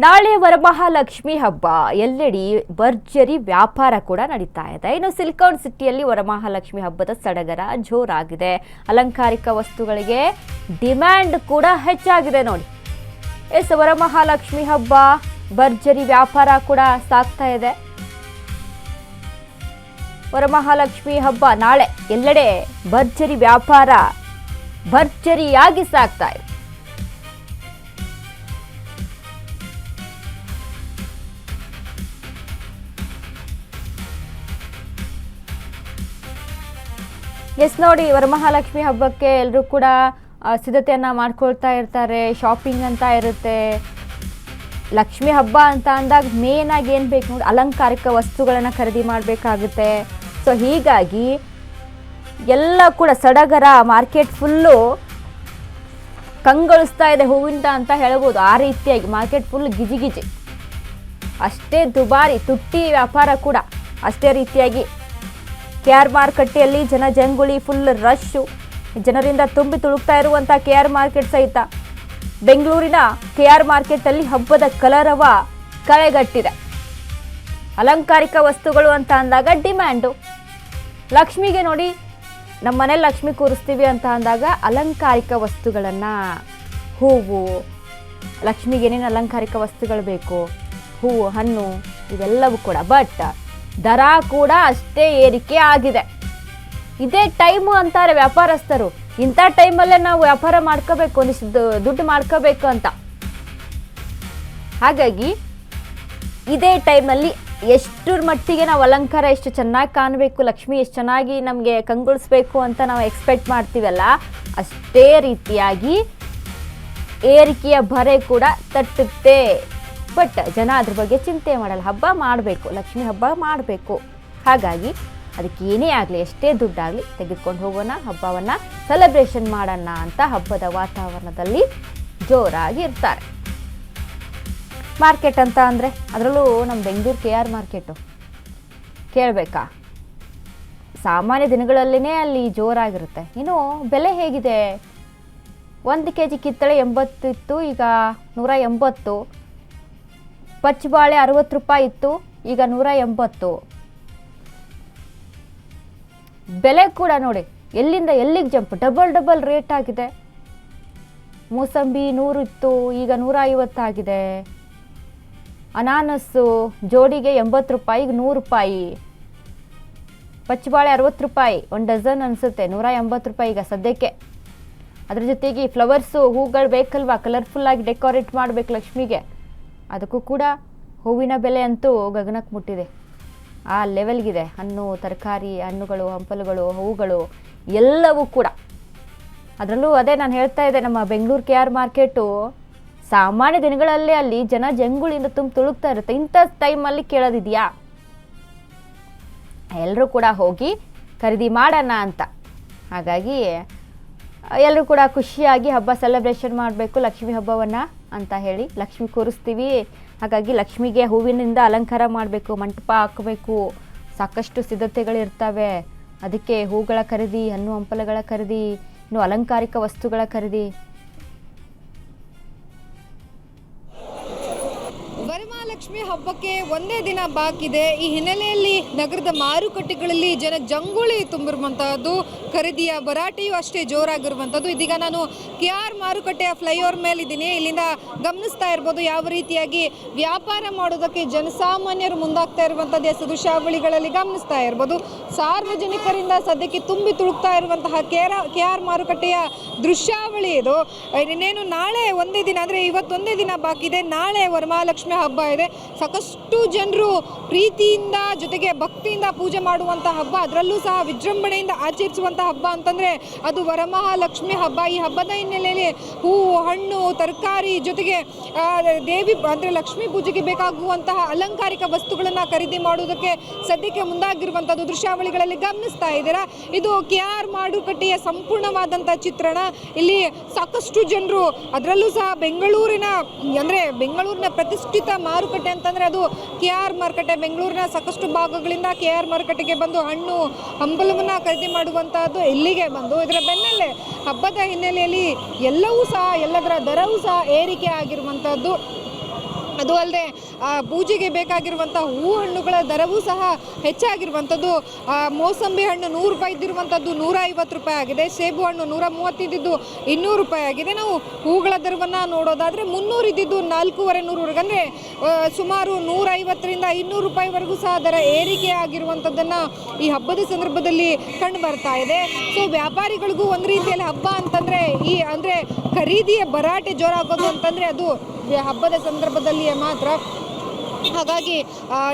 ನಾಳೆ ವರಮಹಾಲಕ್ಷ್ಮಿ ಹಬ್ಬ ಎಲ್ಲೆಡೆ ಭರ್ಜರಿ ವ್ಯಾಪಾರ ಕೂಡ ನಡೀತಾ ಇದೆ. ಇನ್ನು ಸಿಲಿಕಾನ್ ಸಿಟಿಯಲ್ಲಿ ವರಮಹಾಲಕ್ಷ್ಮಿ ಹಬ್ಬದ ಸಡಗರ ಜೋರಾಗಿದೆ. ಅಲಂಕಾರಿಕ ವಸ್ತುಗಳಿಗೆ ಡಿಮ್ಯಾಂಡ್ ಕೂಡ ಹೆಚ್ಚಾಗಿದೆ ನೋಡಿ. ವರಮಹಾಲಕ್ಷ್ಮಿ ಹಬ್ಬ ಭರ್ಜರಿ ವ್ಯಾಪಾರ ಕೂಡ ಸಾಗ್ತಾ ಇದೆ. ವರಮಹಾಲಕ್ಷ್ಮಿ ಹಬ್ಬ ನಾಳೆ ಎಲ್ಲೆಡೆ ಭರ್ಜರಿ ವ್ಯಾಪಾರ ಭರ್ಜರಿಯಾಗಿ ಸಾಗ್ತಾ ಇದೆ. ನೋಡಿ, ವರಮಹಾಲಕ್ಷ್ಮಿ ಹಬ್ಬಕ್ಕೆ ಎಲ್ಲರೂ ಕೂಡ ಸಿದ್ಧತೆಯನ್ನ ಮಾಡ್ಕೊಳ್ತಾ ಇರ್ತಾರೆ. ಶಾಪಿಂಗ್ ಅಂತ ಇರುತ್ತೆ. ಲಕ್ಷ್ಮಿ ಹಬ್ಬ ಅಂತ ಅಂದಾಗ ಮೇನ್ ಆಗಿ ಏನು ಬೇಕು ನೋಡಿ, ಅಲಂಕಾರಿಕ ವಸ್ತುಗಳನ್ನು ಖರೀದಿ ಮಾಡಬೇಕಾಗುತ್ತೆ. ಸೊ ಹೀಗಾಗಿ ಎಲ್ಲ ಕೂಡ ಸಡಗರ ಮಾರ್ಕೆಟ್ ಫುಲ್ಲು ಕಂಗೊಳಿಸ್ತಾ ಇದೆ ಹೂವಿಂದ ಅಂತ ಹೇಳ್ಬೋದು. ಆ ರೀತಿಯಾಗಿ ಮಾರ್ಕೆಟ್ ಫುಲ್ ಗಿಜಿ ಅಷ್ಟೇ ದುಬಾರಿ ತುಟ್ಟಿ ವ್ಯಾಪಾರ ಕೂಡ ಅಷ್ಟೇ ರೀತಿಯಾಗಿ. KR ಮಾರುಕಟ್ಟೆಯಲ್ಲಿ ಜನಜಂಗುಳಿ ಫುಲ್ ರಶ್ಶು, ಜನರಿಂದ ತುಂಬಿ ತುಳುಕ್ತಾ ಇರುವಂಥ KR ಮಾರ್ಕೆಟ್ ಸಹಿತ ಬೆಂಗಳೂರಿನ KR ಮಾರ್ಕೆಟಲ್ಲಿ ಹಬ್ಬದ ಕಲರವ ಕಳೆಗಟ್ಟಿದೆ. ಅಲಂಕಾರಿಕ ವಸ್ತುಗಳು ಅಂತ ಅಂದಾಗ ಡಿಮ್ಯಾಂಡು. ಲಕ್ಷ್ಮಿಗೆ ನೋಡಿ, ನಮ್ಮ ಮನೇಲಿ ಲಕ್ಷ್ಮಿ ಕೂರಿಸ್ತೀವಿ ಅಂತ ಅಂದಾಗ ಅಲಂಕಾರಿಕ ವಸ್ತುಗಳನ್ನು, ಹೂವು, ಲಕ್ಷ್ಮಿಗೆ ಏನೇನು ಅಲಂಕಾರಿಕ ವಸ್ತುಗಳು ಬೇಕು, ಹೂವು, ಹಣ್ಣು, ಇವೆಲ್ಲವೂ ಕೂಡ. ಬಟ್ ದರ ಕೂಡ ಅಷ್ಟೇ ಏರಿಕೆ ಆಗಿದೆ. ಇದೇ ಟೈಮು ಅಂತಾರೆ ವ್ಯಾಪಾರಸ್ಥರು, ಇಂಥ ಟೈಮಲ್ಲೇ ನಾವು ವ್ಯಾಪಾರ ಮಾಡ್ಕೋಬೇಕು, ಒಂದಿಷ್ಟು ದುಡ್ಡು ಮಾಡ್ಕೋಬೇಕು ಅಂತ. ಹಾಗಾಗಿ ಇದೇ ಟೈಮ್ನಲ್ಲಿ ಎಷ್ಟರ ಮಟ್ಟಿಗೆ ನಾವು ಅಲಂಕಾರ ಎಷ್ಟು ಚೆನ್ನಾಗಿ ಕಾಣಬೇಕು, ಲಕ್ಷ್ಮಿ ಎಷ್ಟು ಚೆನ್ನಾಗಿ ನಮಗೆ ಕಂಗೊಳಿಸ್ಬೇಕು ಅಂತ ನಾವು ಎಕ್ಸ್ಪೆಕ್ಟ್ ಮಾಡ್ತೀವಲ್ಲ, ಅಷ್ಟೇ ರೀತಿಯಾಗಿ ಏರಿಕೆಯ ಭರೆ ಕೂಡ ತಟ್ಟುತ್ತೆ. ಬಟ್ ಜನ ಅದ್ರ ಬಗ್ಗೆ ಚಿಂತೆ ಮಾಡಲ್ಲ. ಹಬ್ಬ ಮಾಡಬೇಕು, ಲಕ್ಷ್ಮಿ ಹಬ್ಬ ಮಾಡಬೇಕು. ಹಾಗಾಗಿ ಅದಕ್ಕೆ ಏನೇ ಆಗಲಿ, ಎಷ್ಟೇ ದುಡ್ಡಾಗಲಿ ತೆಗೆದುಕೊಂಡು ಹೋಗೋಣ, ಹಬ್ಬವನ್ನು ಸೆಲೆಬ್ರೇಷನ್ ಮಾಡೋಣ ಅಂತ ಹಬ್ಬದ ವಾತಾವರಣದಲ್ಲಿ ಜೋರಾಗಿ ಇರ್ತಾರೆ. ಮಾರ್ಕೆಟ್ ಅಂತ ಅಂದರೆ ಅದರಲ್ಲೂ ನಮ್ಮ ಬೆಂಗಳೂರು KR ಮಾರ್ಕೆಟು ಕೇಳಬೇಕಾ, ಸಾಮಾನ್ಯ ದಿನಗಳಲ್ಲಿನೇ ಅಲ್ಲಿ ಜೋರಾಗಿರುತ್ತೆ. ಇನ್ನು ಬೆಲೆ ಹೇಗಿದೆ? 1 kg ಕಿತ್ತಳೆ 80 ಇತ್ತು, ಈಗ 180. ಪಚ್ಚಬಾಳೆ 60 ರೂಪಾಯಿ ಇತ್ತು, ಈಗ 180. ಬೆಲೆ ಕೂಡ ನೋಡಿ ಎಲ್ಲಿಂದ ಎಲ್ಲಿಗೆ ಜಂಪ್, ಡಬಲ್ ರೇಟ್ ಆಗಿದೆ. ಮೂಸಂಬಿ 100 ಇತ್ತು, ಈಗ 150 ಆಗಿದೆ. ಅನಾನಸ್ಸು ಜೋಡಿಗೆ 80 ರೂಪಾಯಿ, ಈಗ 100 ರೂಪಾಯಿ. ಪಚ್ಚಬಾಳೆ 60 ರೂಪಾಯಿ, 1 ಡಜನ್ ಅನಿಸುತ್ತೆ, 180 ರೂಪಾಯಿ ಈಗ ಸದ್ಯಕ್ಕೆ. ಅದ್ರ ಜೊತೆಗೆ ಫ್ಲವರ್ಸು, ಹೂಗಳು ಬೇಕಲ್ವಾ, ಕಲರ್ಫುಲ್ಲಾಗಿ ಡೆಕೋರೇಟ್ ಮಾಡಬೇಕು ಲಕ್ಷ್ಮಿಗೆ, ಅದಕ್ಕೂ ಕೂಡ ಹೂವಿನ ಬೆಲೆ ಅಂತೂ ಗಗನಕ್ಕೆ ಮುಟ್ಟಿದೆ. ಆ ಲೆವೆಲ್ಗಿದೆ. ಹಣ್ಣು, ತರಕಾರಿ, ಹಣ್ಣುಗಳು, ಹಂಪಲುಗಳು, ಹೂಗಳು ಎಲ್ಲವೂ ಕೂಡ. ಅದರಲ್ಲೂ ಅದೇ ನಾನು ಹೇಳ್ತಾ ಇದ್ದೆ, ನಮ್ಮ ಬೆಂಗಳೂರು KR ಮಾರ್ಕೆಟು ಸಾಮಾನ್ಯ ದಿನಗಳಲ್ಲಿ ಅಲ್ಲಿ ಜನಜಂಗುಳಿಯಿಂದ ತುಳುಕ್ತಾ ಇರುತ್ತೆ. ಇಂಥ ಟೈಮಲ್ಲಿ ಕೇಳೋದಿದೆಯಾ? ಎಲ್ಲರೂ ಕೂಡ ಹೋಗಿ ಖರೀದಿ ಮಾಡೋಣ ಅಂತ. ಹಾಗಾಗಿ ಎಲ್ಲರೂ ಕೂಡ ಖುಷಿಯಾಗಿ ಹಬ್ಬ ಸೆಲೆಬ್ರೇಷನ್ ಮಾಡಬೇಕು, ಲಕ್ಷ್ಮಿ ಹಬ್ಬವನ್ನು ಅಂತ ಹೇಳಿ. ಲಕ್ಷ್ಮಿ ಕೂರಿಸ್ತೀವಿ, ಹಾಗಾಗಿ ಲಕ್ಷ್ಮಿಗೆ ಹೂವಿನಿಂದ ಅಲಂಕಾರ ಮಾಡಬೇಕು, ಮಂಟಪ ಹಾಕಬೇಕು, ಸಾಕಷ್ಟು ಸಿದ್ಧತೆಗಳಿರ್ತವೆ. ಅದಕ್ಕೆ ಹೂಗಳ ಖರೀದಿ, ಹಣ್ಣು ಹಂಪಲುಗಳ ಖರೀದಿ, ಇನ್ನು ಅಲಂಕಾರಿಕ ವಸ್ತುಗಳ ಖರೀದಿ. ವರಮಹಾಲಕ್ಷ್ಮಿ ಹಬ್ಬಕ್ಕೆ ಒಂದೇ ದಿನ ಬಾಕಿದೆ. ಈ ಹಿನ್ನೆಲೆಯಲ್ಲಿ ನಗರದ ಮಾರುಕಟ್ಟೆಗಳಲ್ಲಿ ಜನಜಂಗುಳಿ ತುಂಬಿರುವಂತಹದ್ದು, ಖರೀದಿಯ ಭರಾಟೆಯೂ ಅಷ್ಟೇ ಜೋರಾಗಿರುವಂಥದ್ದು. ಇದೀಗ ನಾನು KR ಮಾರುಕಟ್ಟೆಯ ಫ್ಲೈಓವರ್ ಮೇಲಿದ್ದೀನಿ. ಇಲ್ಲಿಂದ ಗಮನಿಸ್ತಾ ಇರ್ಬೋದು ಯಾವ ರೀತಿಯಾಗಿ ವ್ಯಾಪಾರ ಮಾಡೋದಕ್ಕೆ ಜನಸಾಮಾನ್ಯರು ಮುಂದಾಗ್ತಾ ಇರುವಂಥದ್ದು ದೃಶ್ಯಾವಳಿಗಳಲ್ಲಿ ಗಮನಿಸ್ತಾ ಇರ್ಬೋದು. ಸಾರ್ವಜನಿಕರಿಂದ ಸದ್ಯಕ್ಕೆ ತುಂಬಿ ತುಳುಕ್ತಾ ಇರುವಂತಹ KR ಮಾರುಕಟ್ಟೆಯ ದೃಶ್ಯಾವಳಿ ಇದು. ಇನ್ನೇನು ನಾಳೆ ಒಂದೇ ದಿನ, ಅಂದರೆ ಇವತ್ತೊಂದೇ ದಿನ ಬಾಕಿದೆ, ನಾಳೆ ವರಮಹಾಲಕ್ಷ್ಮಿ ಹಬ್ಬ ಇದೆ. ಸಾಕಷ್ಟು ಜನರು ಪ್ರೀತಿಯಿಂದ ಜೊತೆಗೆ ಭಕ್ತಿಯಿಂದ ಪೂಜೆ ಮಾಡುವಂಥ ಹಬ್ಬ, ಅದರಲ್ಲೂ ಸಹ ವಿಜೃಂಭಣೆಯಿಂದ ಆಚರಿಸುವಂಥ ಹಬ್ಬ ಅಂತಂದರೆ ಅದು ವರಮಹಾಲಕ್ಷ್ಮಿ ಹಬ್ಬ. ಈ ಹಬ್ಬದ ಹಿನ್ನೆಲೆಯಲ್ಲಿ ಹೂವು, ಹಣ್ಣು, ತರಕಾರಿ ಜೊತೆಗೆ ದೇವಿ ಅಂದರೆ ಲಕ್ಷ್ಮೀ ಪೂಜೆಗೆ ಬೇಕಾಗುವಂತಹ ಅಲಂಕಾರಿಕ ವಸ್ತುಗಳನ್ನು ಖರೀದಿ ಮಾಡುವುದಕ್ಕೆ ಸದ್ಯಕ್ಕೆ ಮುಂದಾಗಿರುವಂಥದ್ದು ದೃಶ್ಯಾವಳಿಗಳಲ್ಲಿ ಗಮನಿಸ್ತಾ ಇದ್ದೀರಾ. ಇದು KR ಮಾರುಕಟ್ಟೆಯ ಸಂಪೂರ್ಣವಾದಂಥ ಚಿತ್ರಣ. ಇಲ್ಲಿ ಸಾಕಷ್ಟು ಜನರು, ಅದರಲ್ಲೂ ಸಹ ಬೆಂಗಳೂರಿನ ಪ್ರತಿಷ್ಠಿತ ಮಾರುಕಟ್ಟೆ ಅಂತಂದರೆ ಅದು KR ಮಾರುಕಟ್ಟೆ. ಬೆಂಗಳೂರಿನ ಸಾಕಷ್ಟು ಭಾಗಗಳಿಂದ KR ಮಾರುಕಟ್ಟೆಗೆ ಬಂದು ಹಣ್ಣು ಹಂಪಲುವನ್ನು ಖರೀದಿ ಮಾಡುವಂತಹದ್ದು ಇಲ್ಲಿಗೆ ಬಂದು, ಇದರ ಬೆನ್ನಲ್ಲೇ ಹಬ್ಬದ ಹಿನ್ನೆಲೆಯಲ್ಲಿ ಎಲ್ಲವೂ ಸಹ ಎಲ್ಲದರ ದರವೂ ಸಹ ಏರಿಕೆ ಆಗಿರುವಂತಹದ್ದು ಅದು ಅಲ್ಲದೆ ಪೂಜೆಗೆ ಬೇಕಾಗಿರುವಂಥ ಹೂ ಹಣ್ಣುಗಳ ದರವೂ ಸಹ ಹೆಚ್ಚಾಗಿರುವಂಥದ್ದು. ಮೋಸಂಬಿ ಹಣ್ಣು 100 ರೂಪಾಯಿ ಇದ್ದಿರುವಂಥದ್ದು 150 ರೂಪಾಯಿ ಆಗಿದೆ. ಸೇಬು ಹಣ್ಣು 130 ಇದ್ದಿದ್ದು 200 ರೂಪಾಯಿ ಆಗಿದೆ. ನಾವು ಹೂಗಳ ದರವನ್ನು ನೋಡೋದಾದರೆ 300 ಇದ್ದಿದ್ದು 450 ಅಂದರೆ ಸುಮಾರು 150ರಿಂದ 200 ರೂಪಾಯಿವರೆಗೂ ಸಹ ದರ ಏರಿಕೆ ಆಗಿರುವಂಥದ್ದನ್ನು ಈ ಹಬ್ಬದ ಸಂದರ್ಭದಲ್ಲಿ ಕಂಡು ಬರ್ತಾ ಇದೆ. ಸೊ ವ್ಯಾಪಾರಿಗಳಿಗೂ ಒಂದು ರೀತಿಯಲ್ಲಿ ಹಬ್ಬ ಅಂತಂದರೆ ಅಂದರೆ ಖರೀದಿಯ ಭರಾಟೆ ಜೋರಾಗೋದು ಅಂತಂದರೆ ಅದು ಹಬ್ಬದ ಸಂದರ್ಭದಲ್ಲಿಯೇ ಮಾತ್ರ. ಹಾಗಾಗಿ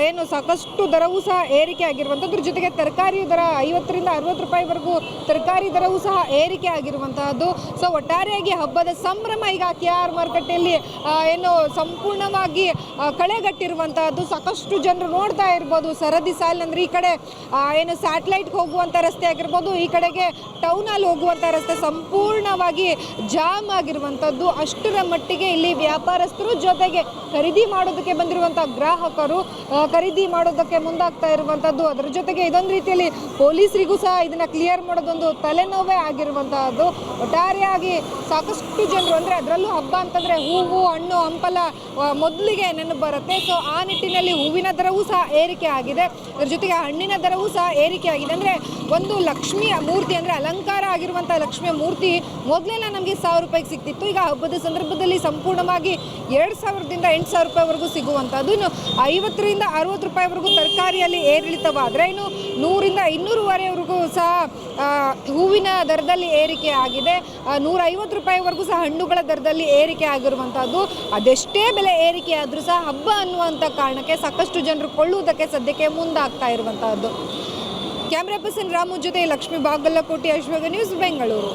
ಏನು ಸಾಕಷ್ಟು ದರವೂ ಸಹ ಏರಿಕೆ ಆಗಿರುವಂಥದ್ರ ಜೊತೆಗೆ ತರಕಾರಿ ದರ 50ರಿಂದ 60 ರೂಪಾಯಿವರೆಗೂ ತರಕಾರಿ ದರವೂ ಸಹ ಏರಿಕೆ ಆಗಿರುವಂತಹದ್ದು. ಸೊ ಒಟ್ಟಾರೆಯಾಗಿ ಹಬ್ಬದ ಸಂಭ್ರಮ ಈಗ KR ಮಾರುಕಟ್ಟೆಯಲ್ಲಿ ಏನು ಸಂಪೂರ್ಣವಾಗಿ ಕಳೆಗಟ್ಟಿರುವಂತಹದ್ದು. ಸಾಕಷ್ಟು ಜನರು ನೋಡ್ತಾ ಇರ್ಬೋದು ಸರದಿ ಸಾಲಿನಂದ್ರೆ ಈ ಕಡೆ ಏನು ಸ್ಯಾಟಲೈಟ್ಗೆ ಹೋಗುವಂಥ ರಸ್ತೆ ಆಗಿರ್ಬೋದು, ಈ ಕಡೆಗೆ ಟೌನಲ್ಲಿ ಹೋಗುವಂಥ ರಸ್ತೆ ಸಂಪೂರ್ಣವಾಗಿ ಜಾಮ್ ಆಗಿರುವಂಥದ್ದು. ಅಷ್ಟರ ಮಟ್ಟಿಗೆ ಇಲ್ಲಿ ವ್ಯಾಪಾರಸ್ಥರು ಜೊತೆಗೆ ಖರೀದಿ ಮಾಡೋದಕ್ಕೆ ಬಂದಿರುವಂಥ ಗ್ರಾಹಕರು ಖರೀದಿ ಮಾಡೋದಕ್ಕೆ ಮುಂದಾಗ್ತಾ ಇರುವಂಥದ್ದು. ಅದರ ಜೊತೆಗೆ ಇದೊಂದು ರೀತಿಯಲ್ಲಿ ಪೊಲೀಸರಿಗೂ ಸಹ ಇದನ್ನು ಕ್ಲಿಯರ್ ಮಾಡೋದೊಂದು ತಲೆನೋವೇ ಆಗಿರುವಂತಹದ್ದು. ಒಟ್ಟಾರೆಯಾಗಿ ಸಾಕಷ್ಟು ಜನರು ಅಂದರೆ ಅದರಲ್ಲೂ ಹಬ್ಬ ಅಂತಂದರೆ ಹೂವು ಹಣ್ಣು ಹಂಪಲ ಮೊದಲಿಗೆ ನೆನಪು ಬರುತ್ತೆ. ಸೊ ಆ ನಿಟ್ಟಿನಲ್ಲಿ ಹೂವಿನ ದರವೂ ಸಹ ಏರಿಕೆ ಆಗಿದೆ. ಅದರ ಜೊತೆಗೆ ಹಣ್ಣಿನ ದರವೂ ಸಹ ಏರಿಕೆ ಆಗಿದೆ. ಅಂದರೆ ಒಂದು ಲಕ್ಷ್ಮಿಯ ಮೂರ್ತಿ ಅಂದರೆ ಅಲಂಕಾರ ಆಗಿರುವಂಥ ಲಕ್ಷ್ಮಿಯ ಮೂರ್ತಿ ಮೊದಲೆಲ್ಲ ನಮಗೆ 1000 ರೂಪಾಯಿಗೆ ಸಿಗ್ತಿತ್ತು. ಈಗ ಹಬ್ಬದ ಸಂದರ್ಭದಲ್ಲಿ ಸಂಪೂರ್ಣವಾಗಿ 2000ದಿಂದ 8000 ರೂಪಾಯಿವರೆಗೂ ಸಿಗುವಂಥದ್ದು. ಇನ್ನು 50ರಿಂದ 60 ರೂಪಾಯಿವರೆಗೂ ತರಕಾರಿಯಲ್ಲಿ ಏರಿಳಿತವಾದರೆ ಇನ್ನು 100ರಿಂದ 200ವರೆವರೆಗೂ ಸಹ ಹೂವಿನ ದರದಲ್ಲಿ ಏರಿಕೆ ಆಗಿದೆ. 150 ರೂಪಾಯಿವರೆಗೂ ಸಹ ಹಣ್ಣುಗಳ ದರದಲ್ಲಿ ಏರಿಕೆ ಆಗಿರುವಂಥದ್ದು. ಅದೆಷ್ಟೇ ಬೆಲೆ ಏರಿಕೆ ಆದರೂ ಸಹ ಹಬ್ಬ ಅನ್ನುವಂಥ ಕಾರಣಕ್ಕೆ ಸಾಕಷ್ಟು ಜನರು ಕೊಳ್ಳುವುದಕ್ಕೆ ಸದ್ಯಕ್ಕೆ ಮುಂದಾಗ್ತಾ ಇರುವಂತಹದ್ದು. ಕ್ಯಾಮ್ರಾ ಪರ್ಸನ್ ರಾಮು ಜೊತೆ ಲಕ್ಷ್ಮೀ ಬಾಗಲಕೋಟೆ, ಅಶ್ವಗ ನ್ಯೂಸ್, ಬೆಂಗಳೂರು.